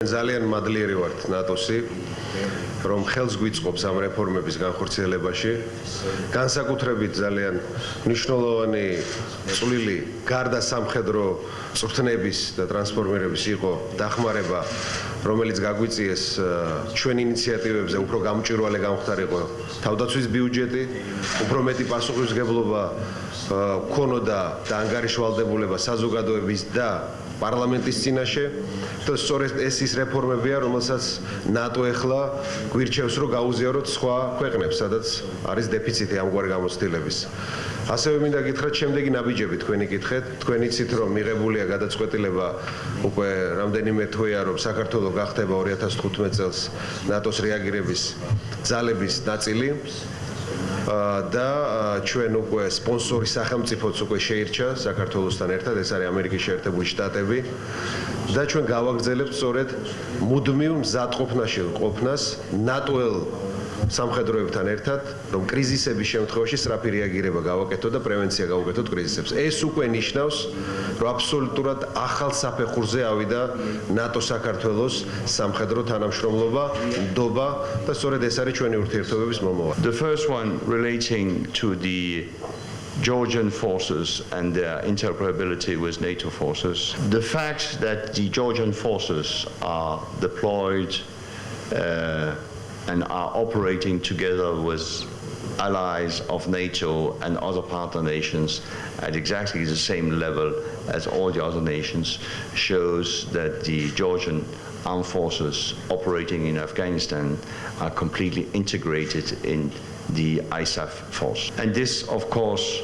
ძალიან მადლიერი ვართ ნატოსი, რომ ხელს გვიწყობს ამ რეფორმების განხორციელებაში. განსაკუთრებით ძალიან მნიშვნელოვანი წვლილი გარდა სამხედრო წვრთნების და ტრანსფორმირების იყო დახმარება, რომელიც გაგვიწიეს ჩვენ ინიციატივებზე, უფრო გამჭვირვალე გამختارიყო თავდაცვის ბიუჯეტი, უფრო მეტი პასუხისმგებლობა ქონოდა და ანგარიშვალდებულება საზოგადოების და პარლამენტის წინაშე. სწორედ ეს ის რეფორმებია, რომელსაც ნატო ეხლა გვირჩევს, რომ გაუზიაროთ სხვა ქვეყნებს, სადაც არის დეფიციტი ამგვარი გამოცდილების. ასევე მინდა გითხრათ, შემდეგი ნაბიჯები თქვენი კითხეთ, თქვენ იცით, რომ მიღებულია გადაწყვეტილება უკვე რამდენიმე თვეა, რომ საქართველო გახდება 2015 წელს ნატოს რეაგირების ძალების ნაწილი. და ჩვენ უკვე სპონსორი სახელმწიფოც უკვე შეირჩა საქართველოსთან ერთად, ეს არის ამერიკის შეერთებული შტატები და ჩვენ გავაგრძელებთ სწორედ მუდმივ მზადყოფნაში ყოფნას ნატოელ სამხედროებთან ერთად, რომ კრიზისების შემთხვევაში სწრაფი რეაგირება გავაკეთოთ და პრევენცია გავუკეთოთ კრიზისებს. ეს უკვე ნიშნავს, რომ აბსოლუტურად ახალ საფეხურზე ავიდა ნატო საქართველოს სამხედრო თანამშრომლობა, ნდობა და სწორედ ეს არის ჩვენი ურთიერთობების მომავალი. The first one relating to the Georgian forces and their interoperability with NATO forces. The fact that the Georgian forces are deployed and are operating together with allies of NATO and other partner nations at exactly the same level as all the other nations shows that the Georgian armed forces operating in Afghanistan are completely integrated in the ISAF force. And this, of course,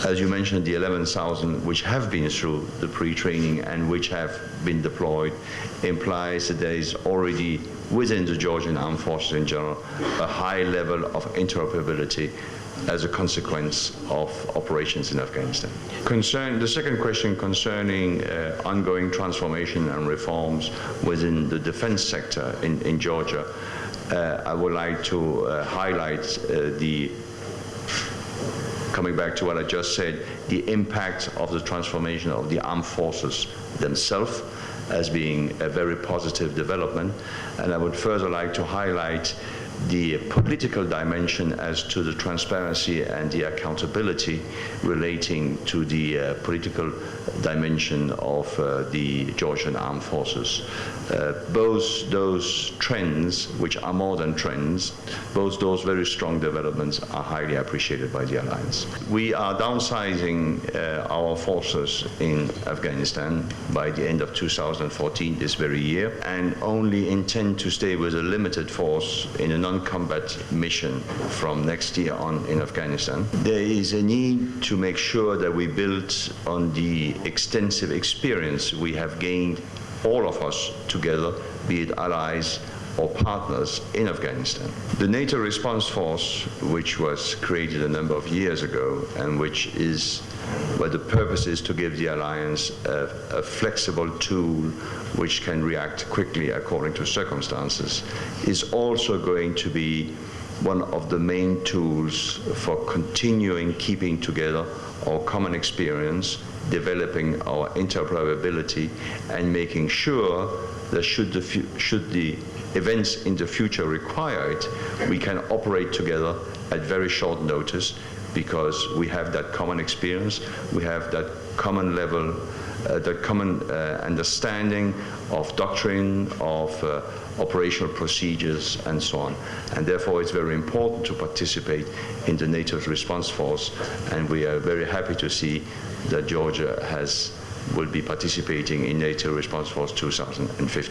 as you mentioned, the 11,000 which have been through the pre-training and which have been deployed implies that there is already within the Georgian armed forces in general a high level of interoperability as a consequence of operations in Afghanistan. The second question concerning ongoing transformation and reforms within the defense sector in Georgia, I would like to highlight coming back to what I just said, the impact of the transformation of the armed forces themselves as being a very positive development. And I would further like to highlight the political dimension as to the transparency and the accountability relating to the political dimension of the Georgian armed forces. Both those trends, which are more than trends, both those very strong developments are highly appreciated by the alliance. We are downsizing our forces in Afghanistan by the end of 2014, this very year, and only intend to stay with a limited force in a non-combat mission from next year on in Afghanistan. There is a need to make sure that we build on the extensive experience we have gained, all of us together, be it allies or partners in Afghanistan. The NATO response force, which was created a number of years ago and which is where the purpose is to give the alliance a flexible tool which can react quickly according to circumstances, is also going to be one of the main tools for continuing keeping together our common experience, developing our interoperability, and making sure that should the events in the future require it, we can operate together at very short notice because we have that common experience, we have that common level, that common understanding of doctrine, of operational procedures, and so on. And therefore, it's very important to participate in the NATO's response force, and we are very happy to see that Georgia will be participating in NATO Response Force 2015.